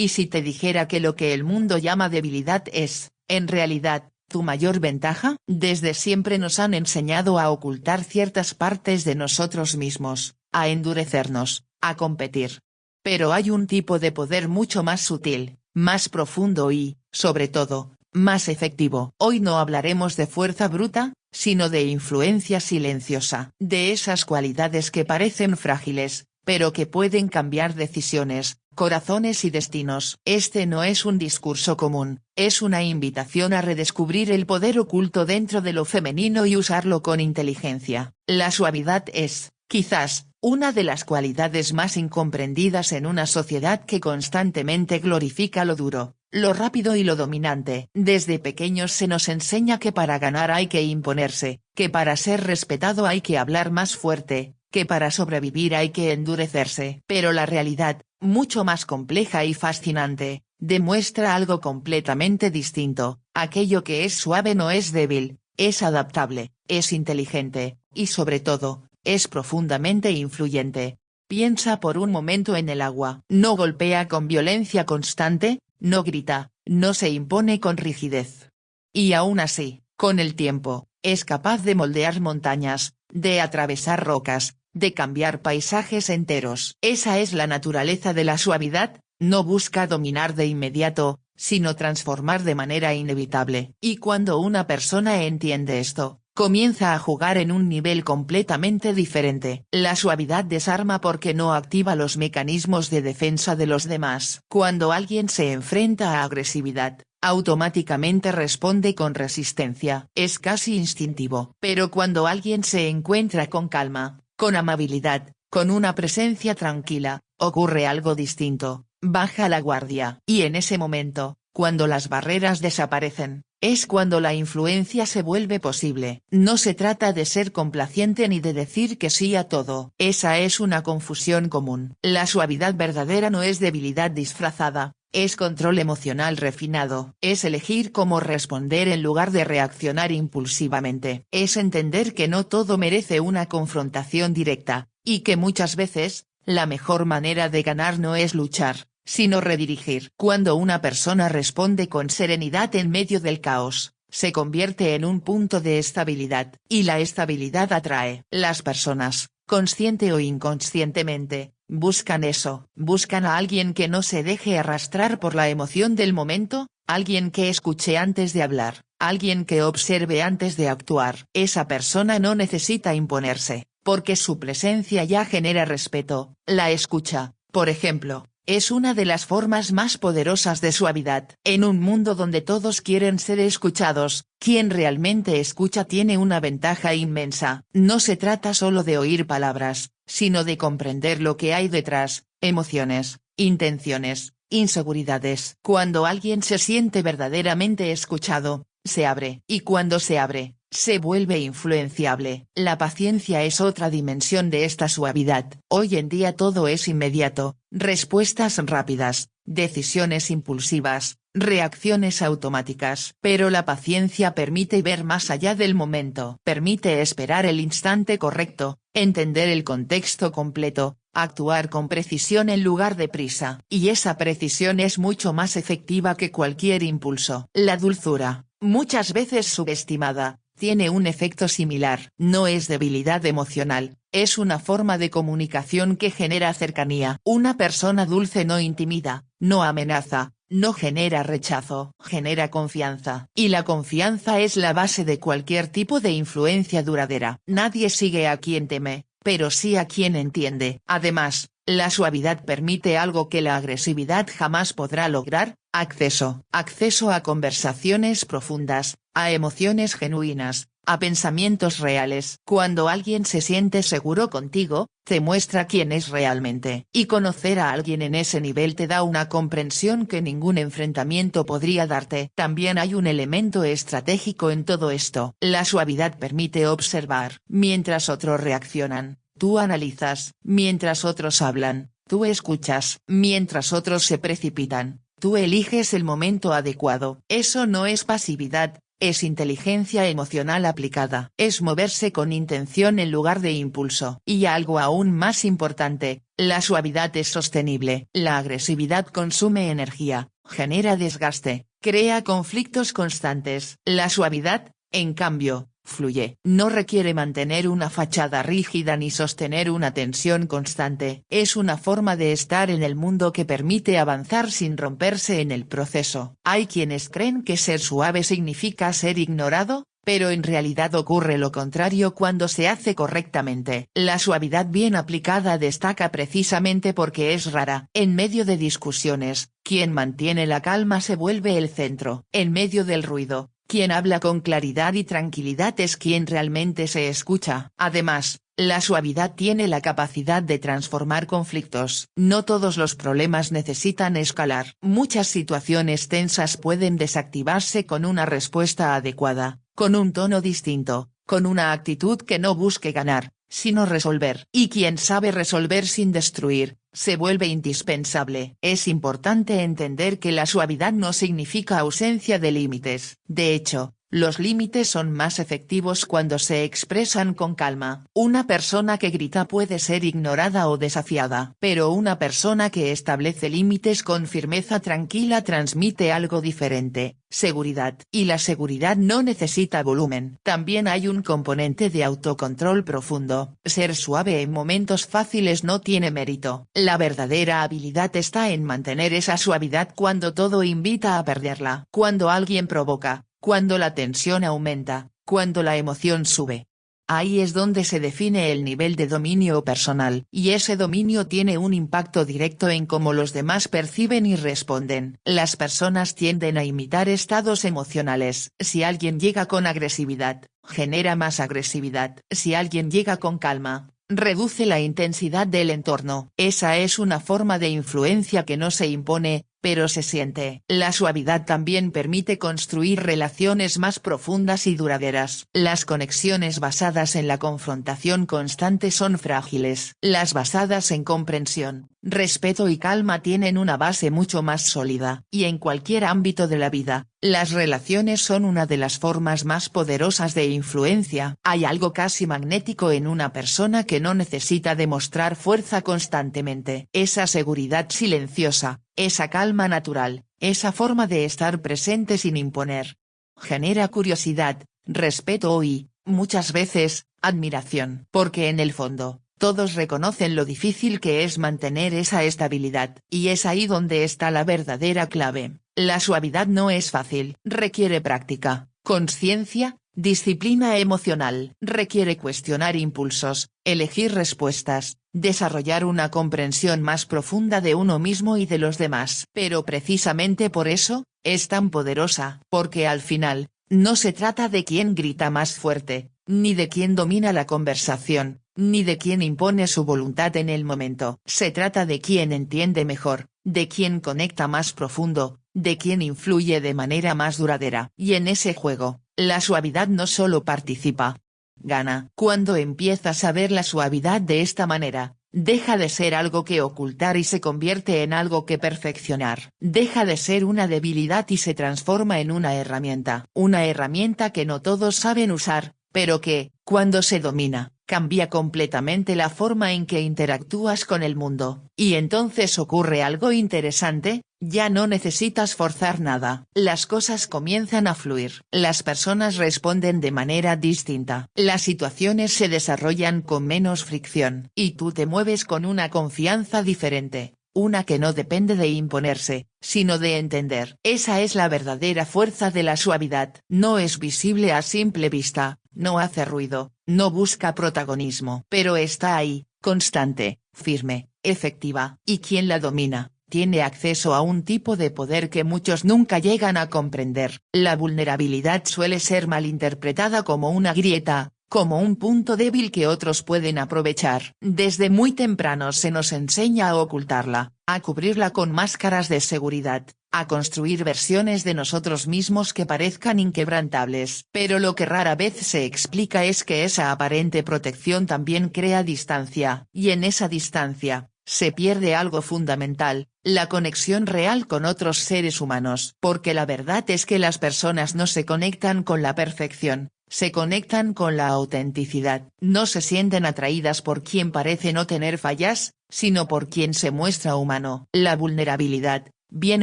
¿Y si te dijera que lo que el mundo llama debilidad es, en realidad, tu mayor ventaja? Desde siempre nos han enseñado a ocultar ciertas partes de nosotros mismos, a endurecernos, a competir. Pero hay un tipo de poder mucho más sutil, más profundo y, sobre todo, más efectivo. Hoy no hablaremos de fuerza bruta, sino de influencia silenciosa, de esas cualidades que parecen frágiles, pero que pueden cambiar decisiones, corazones y destinos. Este no es un discurso común, es una invitación a redescubrir el poder oculto dentro de lo femenino y usarlo con inteligencia. La suavidad es, quizás, una de las cualidades más incomprendidas en una sociedad que constantemente glorifica lo duro, lo rápido y lo dominante. Desde pequeños se nos enseña que para ganar hay que imponerse, que para ser respetado hay que hablar más fuerte, que para sobrevivir hay que endurecerse. Pero la realidad, mucho más compleja y fascinante, demuestra algo completamente distinto. Aquello que es suave no es débil, es adaptable, es inteligente, y sobre todo, es profundamente influyente. Piensa por un momento en el agua. No golpea con violencia constante, no grita, no se impone con rigidez. Y aún así, con el tiempo, es capaz de moldear montañas, de atravesar rocas, de cambiar paisajes enteros. Esa es la naturaleza de la suavidad, no busca dominar de inmediato, sino transformar de manera inevitable. Y cuando una persona entiende esto, comienza a jugar en un nivel completamente diferente. La suavidad desarma porque no activa los mecanismos de defensa de los demás. Cuando alguien se enfrenta a agresividad, automáticamente responde con resistencia. Es casi instintivo. Pero cuando alguien se encuentra con calma, con amabilidad, con una presencia tranquila, ocurre algo distinto, baja la guardia. Y en ese momento, cuando las barreras desaparecen, es cuando la influencia se vuelve posible. No se trata de ser complaciente ni de decir que sí a todo. Esa es una confusión común. La suavidad verdadera no es debilidad disfrazada, es control emocional refinado. Es elegir cómo responder en lugar de reaccionar impulsivamente. Es entender que no todo merece una confrontación directa, y que muchas veces, la mejor manera de ganar no es luchar, sino redirigir. Cuando una persona responde con serenidad en medio del caos, se convierte en un punto de estabilidad. Y la estabilidad atrae. Las personas, consciente o inconscientemente, buscan eso. Buscan a alguien que no se deje arrastrar por la emoción del momento, alguien que escuche antes de hablar, alguien que observe antes de actuar. Esa persona no necesita imponerse, porque su presencia ya genera respeto. La escucha, por ejemplo, es una de las formas más poderosas de suavidad. En un mundo donde todos quieren ser escuchados, quien realmente escucha tiene una ventaja inmensa. No se trata solo de oír palabras, sino de comprender lo que hay detrás, emociones, intenciones, inseguridades. Cuando alguien se siente verdaderamente escuchado, se abre. Y cuando se abre, se vuelve influenciable. La paciencia es otra dimensión de esta suavidad. Hoy en día todo es inmediato, respuestas rápidas, decisiones impulsivas, reacciones automáticas. Pero la paciencia permite ver más allá del momento. Permite esperar el instante correcto, entender el contexto completo, actuar con precisión en lugar de prisa. Y esa precisión es mucho más efectiva que cualquier impulso. La dulzura, muchas veces subestimada, tiene un efecto similar. No es debilidad emocional, es una forma de comunicación que genera cercanía. Una persona dulce no intimida, no amenaza, no genera rechazo, genera confianza. Y la confianza es la base de cualquier tipo de influencia duradera. Nadie sigue a quien teme, pero sí a quien entiende. Además, la suavidad permite algo que la agresividad jamás podrá lograr: acceso. Acceso a conversaciones profundas, a emociones genuinas, a pensamientos reales. Cuando alguien se siente seguro contigo, te muestra quién es realmente. Y conocer a alguien en ese nivel te da una comprensión que ningún enfrentamiento podría darte. También hay un elemento estratégico en todo esto. La suavidad permite observar. Mientras otros reaccionan, tú analizas. Mientras otros hablan, tú escuchas. Mientras otros se precipitan, tú eliges el momento adecuado. Eso no es pasividad, Es inteligencia emocional aplicada. Es moverse con intención en lugar de impulso. Y algo aún más importante, la suavidad es sostenible. La agresividad consume energía, genera desgaste, crea conflictos constantes. La suavidad, en cambio, fluye. No requiere mantener una fachada rígida ni sostener una tensión constante. Es una forma de estar en el mundo que permite avanzar sin romperse en el proceso. Hay quienes creen que ser suave significa ser ignorado, pero en realidad ocurre lo contrario cuando se hace correctamente. La suavidad bien aplicada destaca precisamente porque es rara. En medio de discusiones, quien mantiene la calma se vuelve el centro. En medio del ruido, quien habla con claridad y tranquilidad es quien realmente se escucha. Además, la suavidad tiene la capacidad de transformar conflictos. No todos los problemas necesitan escalar. Muchas situaciones tensas pueden desactivarse con una respuesta adecuada, con un tono distinto, con una actitud que no busque ganar, sino resolver. Y quien sabe resolver sin destruir, se vuelve indispensable. Es importante entender que la suavidad no significa ausencia de límites. De hecho, los límites son más efectivos cuando se expresan con calma. Una persona que grita puede ser ignorada o desafiada, pero una persona que establece límites con firmeza tranquila transmite algo diferente: seguridad. Y la seguridad no necesita volumen. También hay un componente de autocontrol profundo. Ser suave en momentos fáciles no tiene mérito. La verdadera habilidad está en mantener esa suavidad cuando todo invita a perderla. Cuando alguien provoca, cuando la tensión aumenta, cuando la emoción sube. Ahí es donde se define el nivel de dominio personal, y ese dominio tiene un impacto directo en cómo los demás perciben y responden. Las personas tienden a imitar estados emocionales. Si alguien llega con agresividad, genera más agresividad. Si alguien llega con calma, reduce la intensidad del entorno. Esa es una forma de influencia que no se impone, pero se siente. La suavidad también permite construir relaciones más profundas y duraderas. Las conexiones basadas en la confrontación constante son frágiles. Las basadas en comprensión, respeto y calma tienen una base mucho más sólida. Y en cualquier ámbito de la vida, las relaciones son una de las formas más poderosas de influencia. Hay algo casi magnético en una persona que no necesita demostrar fuerza constantemente. Esa seguridad silenciosa, esa calma natural, esa forma de estar presente sin imponer, genera curiosidad, respeto y, muchas veces, admiración. Porque en el fondo, todos reconocen lo difícil que es mantener esa estabilidad. Y es ahí donde está la verdadera clave. La suavidad no es fácil. Requiere práctica, conciencia, disciplina emocional. Requiere cuestionar impulsos, elegir respuestas, desarrollar una comprensión más profunda de uno mismo y de los demás. Pero precisamente por eso, es tan poderosa. Porque al final, no se trata de quién grita más fuerte, ni de quién domina la conversación, ni de quién impone su voluntad en el momento. Se trata de quién entiende mejor, de quién conecta más profundo, de quién influye de manera más duradera. Y en ese juego, la suavidad no solo participa, gana. Cuando empiezas a ver la suavidad de esta manera, deja de ser algo que ocultar y se convierte en algo que perfeccionar. Deja de ser una debilidad y se transforma en una herramienta. Una herramienta que no todos saben usar, pero que, cuando se domina, cambia completamente la forma en que interactúas con el mundo. Y entonces ocurre algo interesante: ya no necesitas forzar nada. Las cosas comienzan a fluir. Las personas responden de manera distinta. Las situaciones se desarrollan con menos fricción. Y tú te mueves con una confianza diferente. Una que no depende de imponerse, sino de entender. Esa es la verdadera fuerza de la suavidad. No es visible a simple vista, no hace ruido, no busca protagonismo. Pero está ahí, constante, firme, efectiva. Y quien la domina, tiene acceso a un tipo de poder que muchos nunca llegan a comprender. La vulnerabilidad suele ser malinterpretada como una grieta, como un punto débil que otros pueden aprovechar. Desde muy temprano se nos enseña a ocultarla, a cubrirla con máscaras de seguridad, a construir versiones de nosotros mismos que parezcan inquebrantables. Pero lo que rara vez se explica es que esa aparente protección también crea distancia. Y en esa distancia, se pierde algo fundamental, la conexión real con otros seres humanos. Porque la verdad es que las personas no se conectan con la perfección, se conectan con la autenticidad. No se sienten atraídas por quien parece no tener fallas, sino por quien se muestra humano. La vulnerabilidad, bien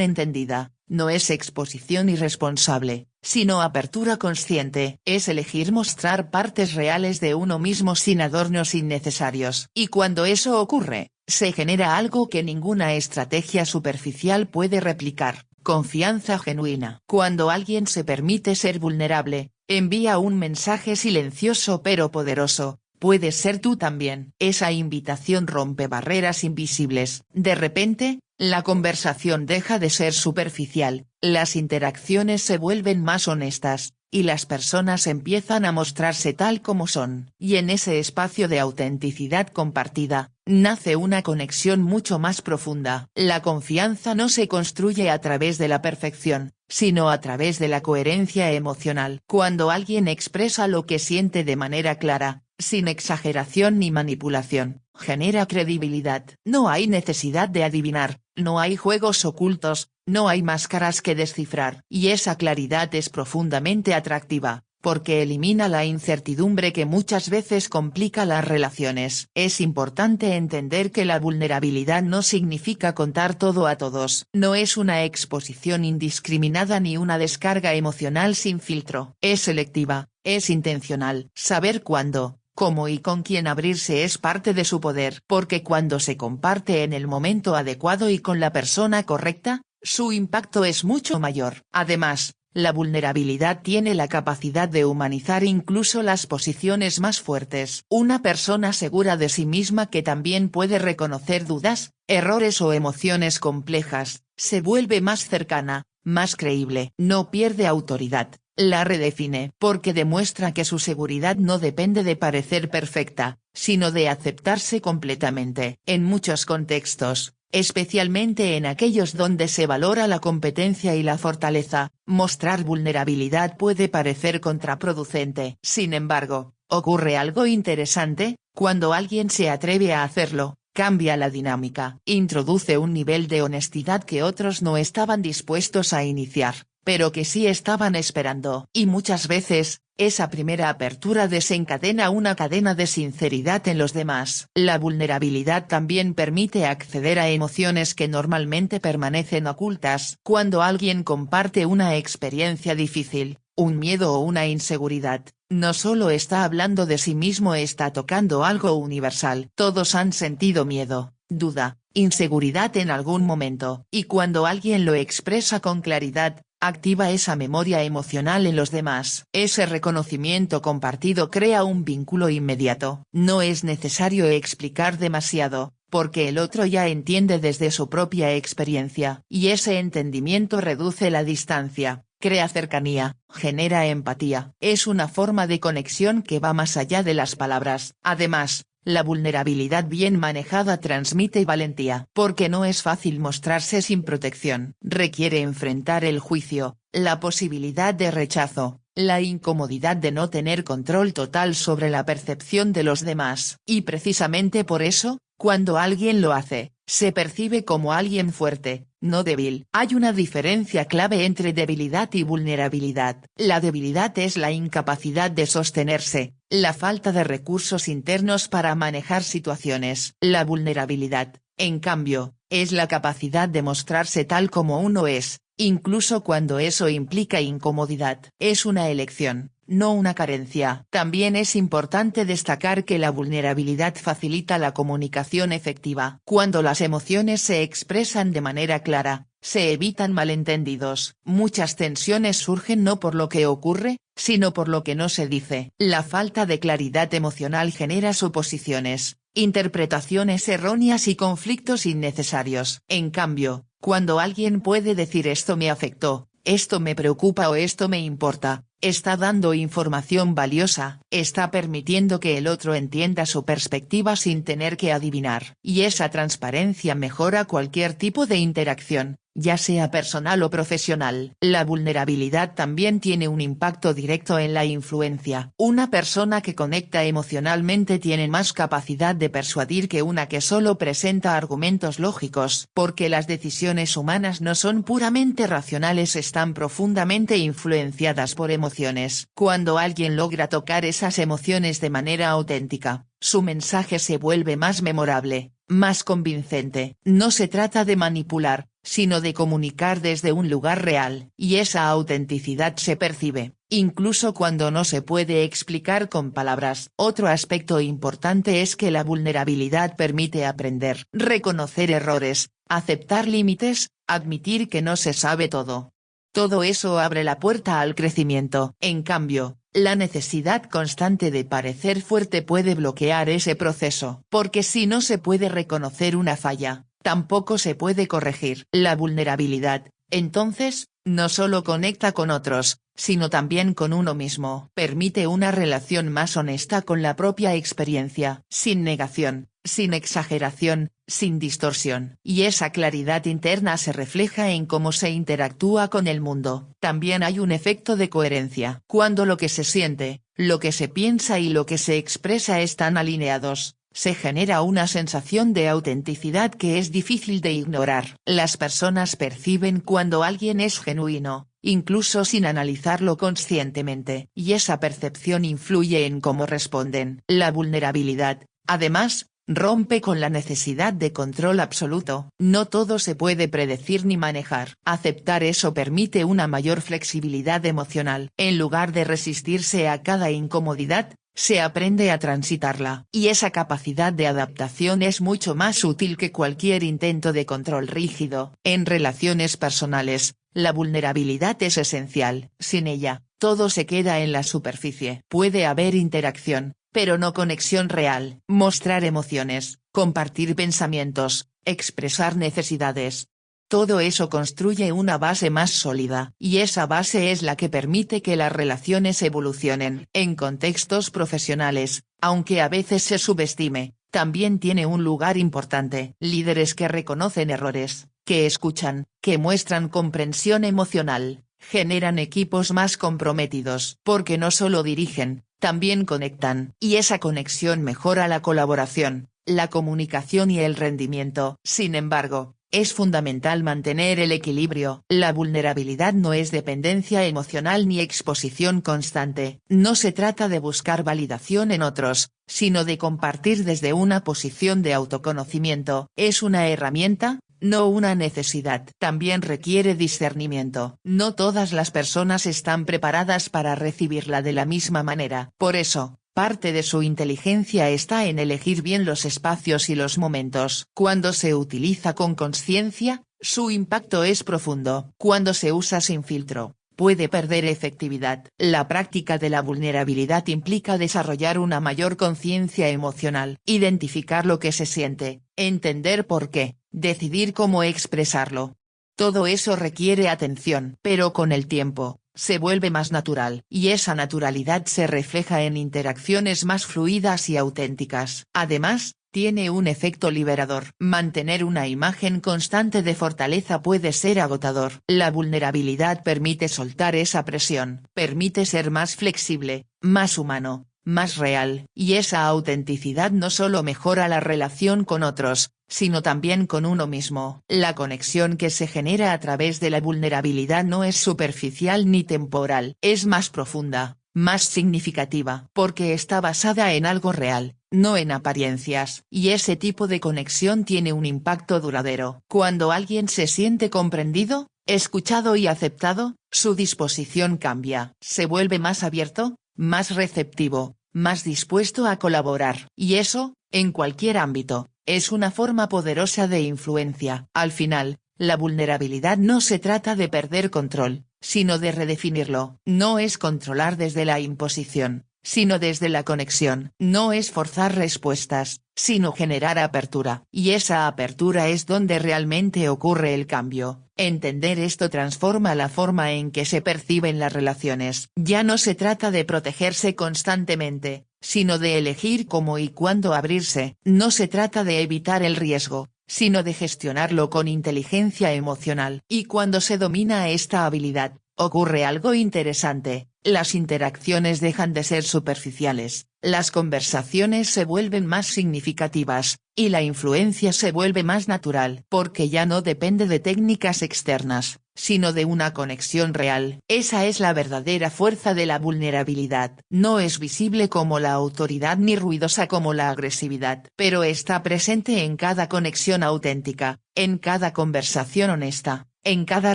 entendida, no es exposición irresponsable, sino apertura consciente. Es elegir mostrar partes reales de uno mismo sin adornos innecesarios. Y cuando eso ocurre, se genera algo que ninguna estrategia superficial puede replicar: confianza genuina. Cuando alguien se permite ser vulnerable, envía un mensaje silencioso pero poderoso: puedes ser tú también. Esa invitación rompe barreras invisibles. De repente, la conversación deja de ser superficial, las interacciones se vuelven más honestas, y las personas empiezan a mostrarse tal como son. Y en ese espacio de autenticidad compartida, nace una conexión mucho más profunda. La confianza no se construye a través de la perfección, sino a través de la coherencia emocional. Cuando alguien expresa lo que siente de manera clara, sin exageración ni manipulación, genera credibilidad. No hay necesidad de adivinar, no hay juegos ocultos, no hay máscaras que descifrar. Y esa claridad es profundamente atractiva, porque elimina la incertidumbre que muchas veces complica las relaciones. Es importante entender que la vulnerabilidad no significa contar todo a todos. No es una exposición indiscriminada ni una descarga emocional sin filtro. Es selectiva, es intencional. Saber cuándo, cómo y con quién abrirse es parte de su poder. Porque cuando se comparte en el momento adecuado y con la persona correcta, su impacto es mucho mayor. Además, la vulnerabilidad tiene la capacidad de humanizar incluso las posiciones más fuertes. Una persona segura de sí misma que también puede reconocer dudas, errores o emociones complejas, se vuelve más cercana, más creíble. No pierde autoridad, la redefine. Porque demuestra que su seguridad no depende de parecer perfecta, sino de aceptarse completamente. En muchos contextos, especialmente en aquellos donde se valora la competencia y la fortaleza, mostrar vulnerabilidad puede parecer contraproducente. Sin embargo, ocurre algo interesante: cuando alguien se atreve a hacerlo, cambia la dinámica. Introduce un nivel de honestidad que otros no estaban dispuestos a iniciar, pero que sí estaban esperando. Y muchas veces, esa primera apertura desencadena una cadena de sinceridad en los demás. La vulnerabilidad también permite acceder a emociones que normalmente permanecen ocultas. Cuando alguien comparte una experiencia difícil, un miedo o una inseguridad, no solo está hablando de sí mismo, está tocando algo universal. Todos han sentido miedo, duda, inseguridad en algún momento. Y cuando alguien lo expresa con claridad, activa esa memoria emocional en los demás. Ese reconocimiento compartido crea un vínculo inmediato. No es necesario explicar demasiado, porque el otro ya entiende desde su propia experiencia. Y ese entendimiento reduce la distancia, crea cercanía, genera empatía. Es una forma de conexión que va más allá de las palabras. Además, la vulnerabilidad bien manejada transmite valentía. Porque no es fácil mostrarse sin protección. Requiere enfrentar el juicio, la posibilidad de rechazo, la incomodidad de no tener control total sobre la percepción de los demás. Y precisamente por eso, cuando alguien lo hace, se percibe como alguien fuerte, no débil. Hay una diferencia clave entre debilidad y vulnerabilidad. La debilidad es la incapacidad de sostenerse, la falta de recursos internos para manejar situaciones. La vulnerabilidad, en cambio, es la capacidad de mostrarse tal como uno es, incluso cuando eso implica incomodidad. Es una elección, no una carencia. También es importante destacar que la vulnerabilidad facilita la comunicación efectiva. Cuando las emociones se expresan de manera clara, se evitan malentendidos. Muchas tensiones surgen no por lo que ocurre, sino por lo que no se dice. La falta de claridad emocional genera suposiciones, interpretaciones erróneas y conflictos innecesarios. En cambio, cuando alguien puede decir esto me afectó, esto me preocupa o esto me importa, está dando información valiosa, está permitiendo que el otro entienda su perspectiva sin tener que adivinar. Y esa transparencia mejora cualquier tipo de interacción, ya sea personal o profesional. La vulnerabilidad también tiene un impacto directo en la influencia. Una persona que conecta emocionalmente tiene más capacidad de persuadir que una que solo presenta argumentos lógicos, porque las decisiones humanas no son puramente racionales, están profundamente influenciadas por emociones. Cuando alguien logra tocar esas emociones de manera auténtica, su mensaje se vuelve más memorable, más convincente. No se trata de manipular, sino de comunicar desde un lugar real, y esa autenticidad se percibe, incluso cuando no se puede explicar con palabras. Otro aspecto importante es que la vulnerabilidad permite aprender, reconocer errores, aceptar límites, admitir que no se sabe todo. Todo eso abre la puerta al crecimiento. En cambio, la necesidad constante de parecer fuerte puede bloquear ese proceso, porque si no se puede reconocer una falla, tampoco se puede corregir. La vulnerabilidad, entonces, no solo conecta con otros, sino también con uno mismo. Permite una relación más honesta con la propia experiencia, sin negación, sin exageración, sin distorsión. Y esa claridad interna se refleja en cómo se interactúa con el mundo. También hay un efecto de coherencia. Cuando lo que se siente, lo que se piensa y lo que se expresa están alineados, se genera una sensación de autenticidad que es difícil de ignorar. Las personas perciben cuando alguien es genuino, incluso sin analizarlo conscientemente, y esa percepción influye en cómo responden. La vulnerabilidad, además, rompe con la necesidad de control absoluto. No todo se puede predecir ni manejar. Aceptar eso permite una mayor flexibilidad emocional. En lugar de resistirse a cada incomodidad, se aprende a transitarla. Y esa capacidad de adaptación es mucho más útil que cualquier intento de control rígido. En relaciones personales, la vulnerabilidad es esencial. Sin ella, todo se queda en la superficie. Puede haber interacción, pero no conexión real. Mostrar emociones, compartir pensamientos, expresar necesidades. Todo eso construye una base más sólida, y esa base es la que permite que las relaciones evolucionen. En contextos profesionales, aunque a veces se subestime, también tiene un lugar importante. Líderes que reconocen errores, que escuchan, que muestran comprensión emocional, generan equipos más comprometidos, porque no solo dirigen, también conectan. Y esa conexión mejora la colaboración, la comunicación y el rendimiento. Sin embargo, es fundamental mantener el equilibrio. La vulnerabilidad no es dependencia emocional ni exposición constante. No se trata de buscar validación en otros, sino de compartir desde una posición de autoconocimiento. Es una herramienta, no una necesidad. También requiere discernimiento. No todas las personas están preparadas para recibirla de la misma manera. Por eso, parte de su inteligencia está en elegir bien los espacios y los momentos. Cuando se utiliza con conciencia, su impacto es profundo. Cuando se usa sin filtro, puede perder efectividad. La práctica de la vulnerabilidad implica desarrollar una mayor conciencia emocional, identificar lo que se siente, entender por qué, decidir cómo expresarlo. Todo eso requiere atención, pero con el tiempo, se vuelve más natural, y esa naturalidad se refleja en interacciones más fluidas y auténticas. Además, tiene un efecto liberador. Mantener una imagen constante de fortaleza puede ser agotador. La vulnerabilidad permite soltar esa presión, permite ser más flexible, más humano, más real, y esa autenticidad no solo mejora la relación con otros, sino también con uno mismo. La conexión que se genera a través de la vulnerabilidad no es superficial ni temporal, es más profunda, más significativa, porque está basada en algo real, no en apariencias, y ese tipo de conexión tiene un impacto duradero. Cuando alguien se siente comprendido, escuchado y aceptado, su disposición cambia, se vuelve más abierto, más receptivo, más dispuesto a colaborar. Y eso, en cualquier ámbito, es una forma poderosa de influencia. Al final, la vulnerabilidad no se trata de perder control, sino de redefinirlo. No es controlar desde la imposición, sino desde la conexión. No es forzar respuestas, sino generar apertura. Y esa apertura es donde realmente ocurre el cambio. Entender esto transforma la forma en que se perciben las relaciones. Ya no se trata de protegerse constantemente, sino de elegir cómo y cuándo abrirse. No se trata de evitar el riesgo, sino de gestionarlo con inteligencia emocional. Y cuando se domina esta habilidad, ocurre algo interesante: las interacciones dejan de ser superficiales, las conversaciones se vuelven más significativas, y la influencia se vuelve más natural, porque ya no depende de técnicas externas, sino de una conexión real. Esa es la verdadera fuerza de la vulnerabilidad. No es visible como la autoridad ni ruidosa como la agresividad, pero está presente en cada conexión auténtica, en cada conversación honesta, en cada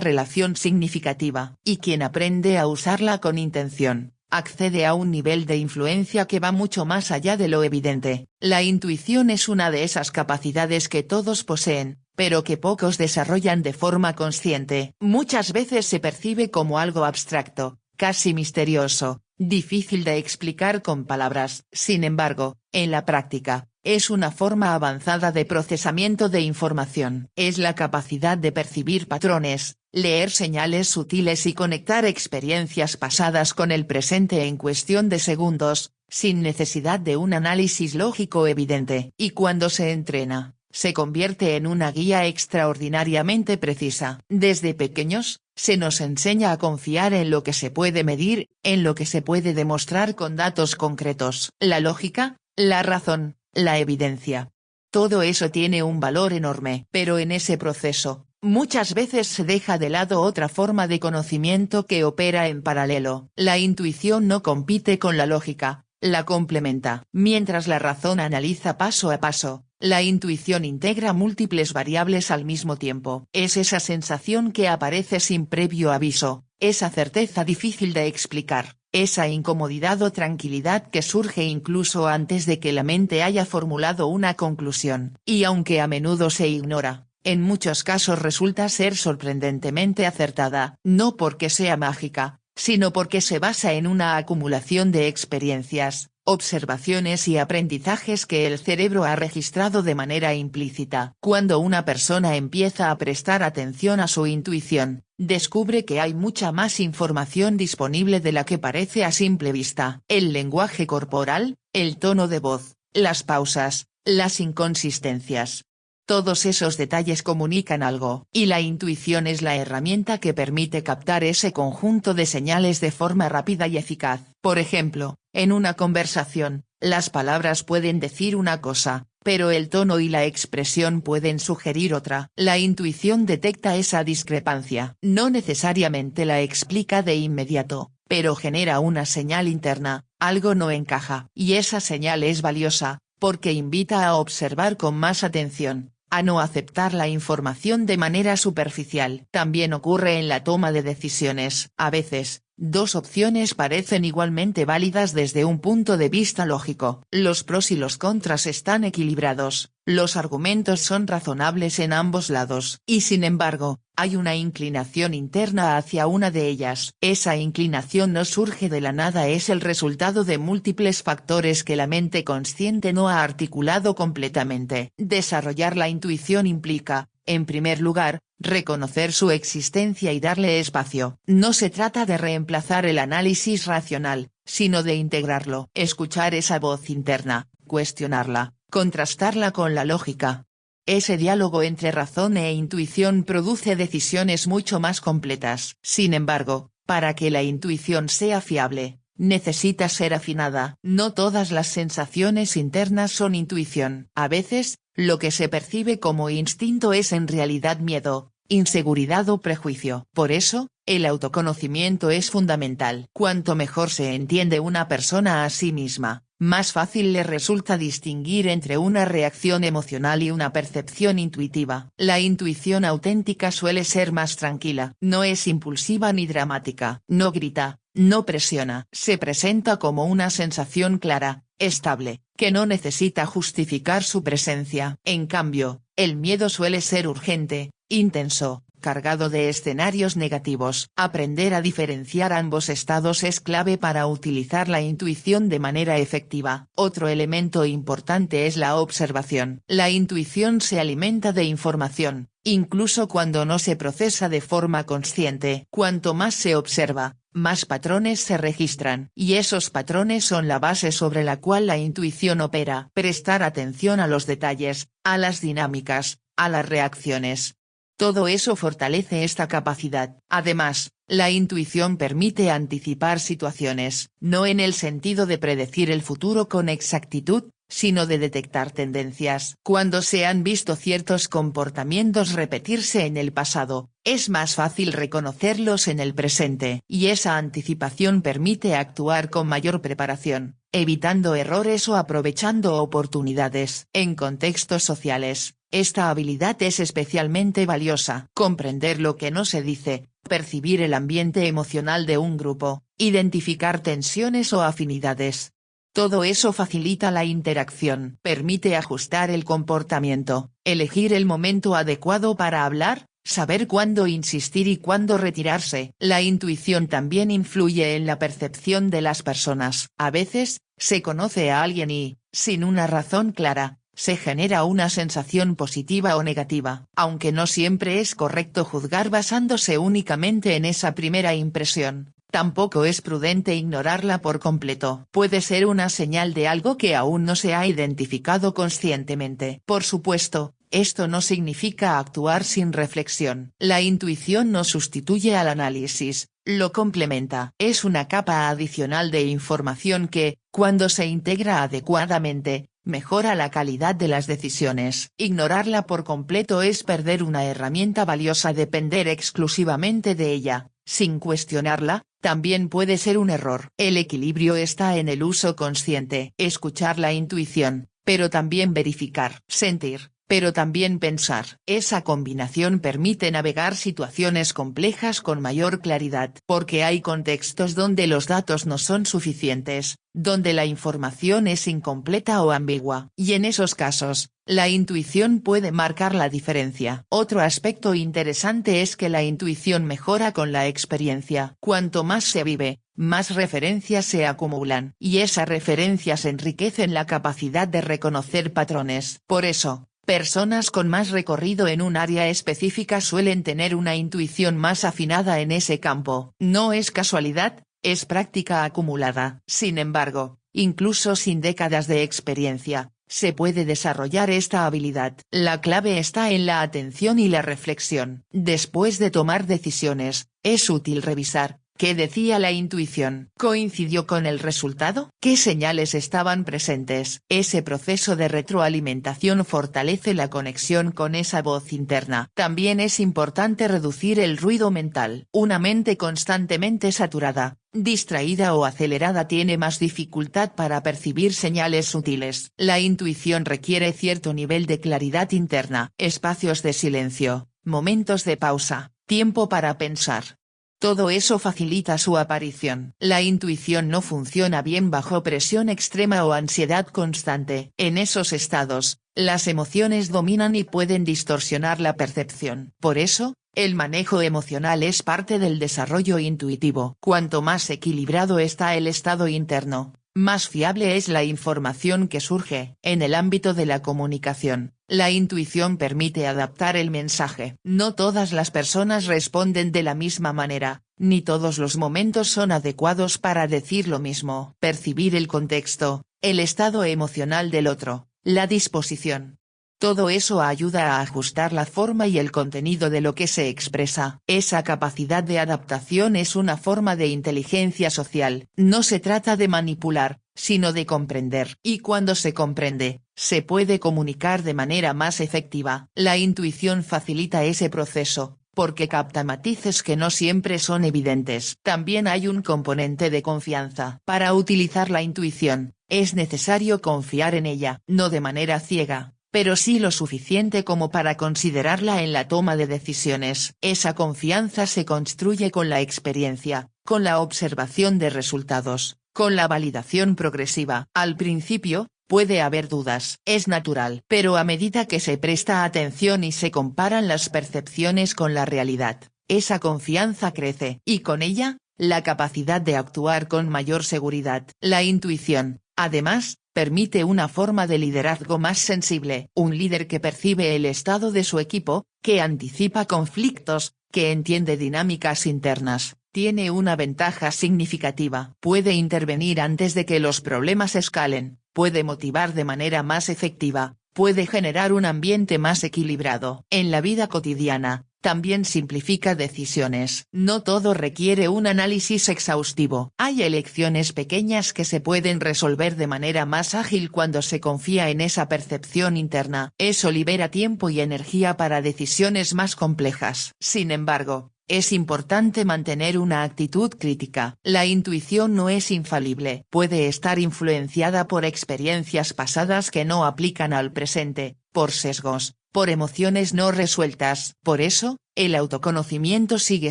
relación significativa. Y quien aprende a usarla con intención, accede a un nivel de influencia que va mucho más allá de lo evidente. La intuición es una de esas capacidades que todos poseen, pero que pocos desarrollan de forma consciente. Muchas veces se percibe como algo abstracto, casi misterioso, difícil de explicar con palabras. Sin embargo, en la práctica, es una forma avanzada de procesamiento de información. Es la capacidad de percibir patrones, leer señales sutiles y conectar experiencias pasadas con el presente en cuestión de segundos, sin necesidad de un análisis lógico evidente. Y cuando se entrena, se convierte en una guía extraordinariamente precisa. Desde pequeños, se nos enseña a confiar en lo que se puede medir, en lo que se puede demostrar con datos concretos. La lógica, la razón, la evidencia. Todo eso tiene un valor enorme. Pero en ese proceso, muchas veces se deja de lado otra forma de conocimiento que opera en paralelo. La intuición no compite con la lógica, la complementa. Mientras la razón analiza paso a paso, la intuición integra múltiples variables al mismo tiempo. Es esa sensación que aparece sin previo aviso, esa certeza difícil de explicar, esa incomodidad o tranquilidad que surge incluso antes de que la mente haya formulado una conclusión. Y aunque a menudo se ignora, en muchos casos resulta ser sorprendentemente acertada, no porque sea mágica, sino porque se basa en una acumulación de experiencias, observaciones y aprendizajes que el cerebro ha registrado de manera implícita. Cuando una persona empieza a prestar atención a su intuición, descubre que hay mucha más información disponible de la que parece a simple vista. El lenguaje corporal, el tono de voz, las pausas, las inconsistencias. Todos esos detalles comunican algo, y la intuición es la herramienta que permite captar ese conjunto de señales de forma rápida y eficaz. Por ejemplo, en una conversación, las palabras pueden decir una cosa, pero el tono y la expresión pueden sugerir otra. La intuición detecta esa discrepancia. No necesariamente la explica de inmediato, pero genera una señal interna: algo no encaja. Y esa señal es valiosa, porque invita a observar con más atención, a no aceptar la información de manera superficial. También ocurre en la toma de decisiones. A veces, dos opciones parecen igualmente válidas desde un punto de vista lógico. Los pros y los contras están equilibrados, los argumentos son razonables en ambos lados. Y sin embargo, hay una inclinación interna hacia una de ellas. Esa inclinación no surge de la nada, es el resultado de múltiples factores que la mente consciente no ha articulado completamente. Desarrollar la intuición implica, en primer lugar, reconocer su existencia y darle espacio. No se trata de reemplazar el análisis racional, sino de integrarlo. Escuchar esa voz interna, cuestionarla, contrastarla con la lógica. Ese diálogo entre razón e intuición produce decisiones mucho más completas. Sin embargo, para que la intuición sea fiable, necesita ser afinada. No todas las sensaciones internas son intuición. A veces, lo que se percibe como instinto es en realidad miedo, inseguridad o prejuicio. Por eso, el autoconocimiento es fundamental. Cuanto mejor se entiende una persona a sí misma, más fácil le resulta distinguir entre una reacción emocional y una percepción intuitiva. La intuición auténtica suele ser más tranquila. No es impulsiva ni dramática. No grita, no presiona. Se presenta como una sensación clara, estable, que no necesita justificar su presencia. En cambio, el miedo suele ser urgente, intenso, cargado de escenarios negativos. Aprender a diferenciar ambos estados es clave para utilizar la intuición de manera efectiva. Otro elemento importante es la observación. La intuición se alimenta de información, incluso cuando no se procesa de forma consciente. Cuanto más se observa, más patrones se registran. Y esos patrones son la base sobre la cual la intuición opera. Prestar atención a los detalles, a las dinámicas, a las reacciones. Todo eso fortalece esta capacidad. Además, la intuición permite anticipar situaciones, no en el sentido de predecir el futuro con exactitud, sino de detectar tendencias. Cuando se han visto ciertos comportamientos repetirse en el pasado, es más fácil reconocerlos en el presente, y esa anticipación permite actuar con mayor preparación, evitando errores o aprovechando oportunidades. En contextos sociales, esta habilidad es especialmente valiosa. Comprender lo que no se dice, percibir el ambiente emocional de un grupo, identificar tensiones o afinidades. Todo eso facilita la interacción, permite ajustar el comportamiento, elegir el momento adecuado para hablar, saber cuándo insistir y cuándo retirarse. La intuición también influye en la percepción de las personas. A veces, se conoce a alguien y, sin una razón clara, se genera una sensación positiva o negativa. Aunque no siempre es correcto juzgar basándose únicamente en esa primera impresión, tampoco es prudente ignorarla por completo. Puede ser una señal de algo que aún no se ha identificado conscientemente. Por supuesto, esto no significa actuar sin reflexión. La intuición no sustituye al análisis, lo complementa. Es una capa adicional de información que, cuando se integra adecuadamente, mejora la calidad de las decisiones. Ignorarla por completo es perder una herramienta valiosa. Depender exclusivamente de ella, sin cuestionarla, también puede ser un error. El equilibrio está en el uso consciente. Escuchar la intuición, pero también verificar. Sentir, pero también pensar. Esa combinación permite navegar situaciones complejas con mayor claridad. Porque hay contextos donde los datos no son suficientes, donde la información es incompleta o ambigua. Y en esos casos, la intuición puede marcar la diferencia. Otro aspecto interesante es que la intuición mejora con la experiencia. Cuanto más se vive, más referencias se acumulan. Y esas referencias enriquecen la capacidad de reconocer patrones. Por eso, personas con más recorrido en un área específica suelen tener una intuición más afinada en ese campo. No es casualidad, es práctica acumulada. Sin embargo, incluso sin décadas de experiencia, se puede desarrollar esta habilidad. La clave está en la atención y la reflexión. Después de tomar decisiones, es útil revisar: ¿qué decía la intuición? ¿Coincidió con el resultado? ¿Qué señales estaban presentes? Ese proceso de retroalimentación fortalece la conexión con esa voz interna. También es importante reducir el ruido mental. Una mente constantemente saturada, distraída o acelerada tiene más dificultad para percibir señales sutiles. La intuición requiere cierto nivel de claridad interna, espacios de silencio, momentos de pausa, tiempo para pensar. Todo eso facilita su aparición. La intuición no funciona bien bajo presión extrema o ansiedad constante. En esos estados, las emociones dominan y pueden distorsionar la percepción. Por eso, el manejo emocional es parte del desarrollo intuitivo. Cuanto más equilibrado está el estado interno, más fiable es la información que surge. En el ámbito de la comunicación, la intuición permite adaptar el mensaje. No todas las personas responden de la misma manera, ni todos los momentos son adecuados para decir lo mismo. Percibir el contexto, el estado emocional del otro, la disposición. Todo eso ayuda a ajustar la forma y el contenido de lo que se expresa. Esa capacidad de adaptación es una forma de inteligencia social. No se trata de manipular, sino de comprender. Y cuando se comprende, se puede comunicar de manera más efectiva. La intuición facilita ese proceso, porque capta matices que no siempre son evidentes. También hay un componente de confianza. Para utilizar la intuición, es necesario confiar en ella. No de manera ciega, pero sí lo suficiente como para considerarla en la toma de decisiones. Esa confianza se construye con la experiencia, con la observación de resultados, con la validación progresiva. Al principio, puede haber dudas. Es natural. Pero a medida que se presta atención y se comparan las percepciones con la realidad, esa confianza crece. Y con ella, la capacidad de actuar con mayor seguridad. La intuición, además, permite una forma de liderazgo más sensible. Un líder que percibe el estado de su equipo, que anticipa conflictos, que entiende dinámicas internas, tiene una ventaja significativa. Puede intervenir antes de que los problemas escalen, puede motivar de manera más efectiva, puede generar un ambiente más equilibrado. En la vida cotidiana, también simplifica decisiones. No todo requiere un análisis exhaustivo. Hay elecciones pequeñas que se pueden resolver de manera más ágil cuando se confía en esa percepción interna. Eso libera tiempo y energía para decisiones más complejas. Sin embargo, es importante mantener una actitud crítica. La intuición no es infalible. Puede estar influenciada por experiencias pasadas que no aplican al presente, por sesgos, por emociones no resueltas. Por eso, el autoconocimiento sigue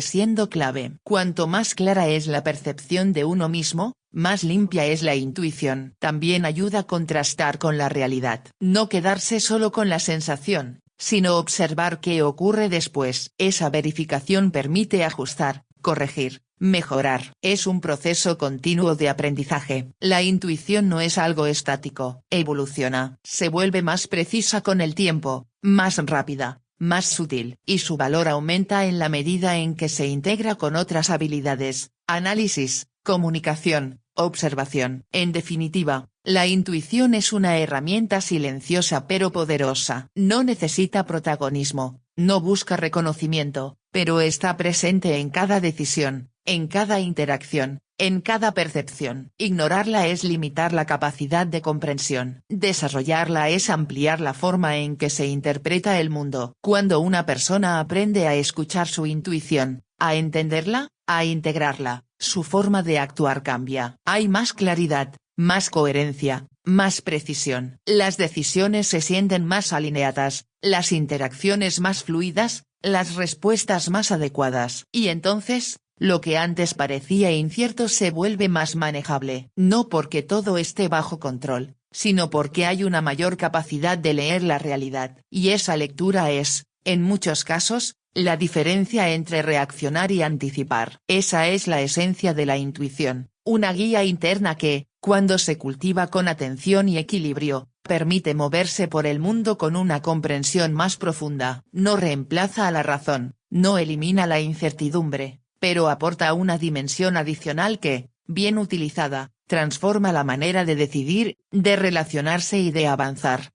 siendo clave. Cuanto más clara es la percepción de uno mismo, más limpia es la intuición. También ayuda a contrastar con la realidad. No quedarse solo con la sensación, sino observar qué ocurre después. Esa verificación permite ajustar, corregir, mejorar. Es un proceso continuo de aprendizaje. La intuición no es algo estático, evoluciona. Se vuelve más precisa con el tiempo, más rápida, más sutil, y su valor aumenta en la medida en que se integra con otras habilidades: análisis, comunicación, observación. En definitiva, la intuición es una herramienta silenciosa pero poderosa. No necesita protagonismo, no busca reconocimiento, pero está presente en cada decisión, en cada interacción, en cada percepción. Ignorarla es limitar la capacidad de comprensión. Desarrollarla es ampliar la forma en que se interpreta el mundo. Cuando una persona aprende a escuchar su intuición, a entenderla, a integrarla, su forma de actuar cambia. Hay más claridad, más coherencia, más precisión. Las decisiones se sienten más alineadas, las interacciones más fluidas, las respuestas más adecuadas. Y entonces, lo que antes parecía incierto se vuelve más manejable. No porque todo esté bajo control, sino porque hay una mayor capacidad de leer la realidad. Y esa lectura es, en muchos casos, la diferencia entre reaccionar y anticipar. Esa es la esencia de la intuición, una guía interna que, cuando se cultiva con atención y equilibrio, permite moverse por el mundo con una comprensión más profunda. No reemplaza a la razón, no elimina la incertidumbre, pero aporta una dimensión adicional que, bien utilizada, transforma la manera de decidir, de relacionarse y de avanzar.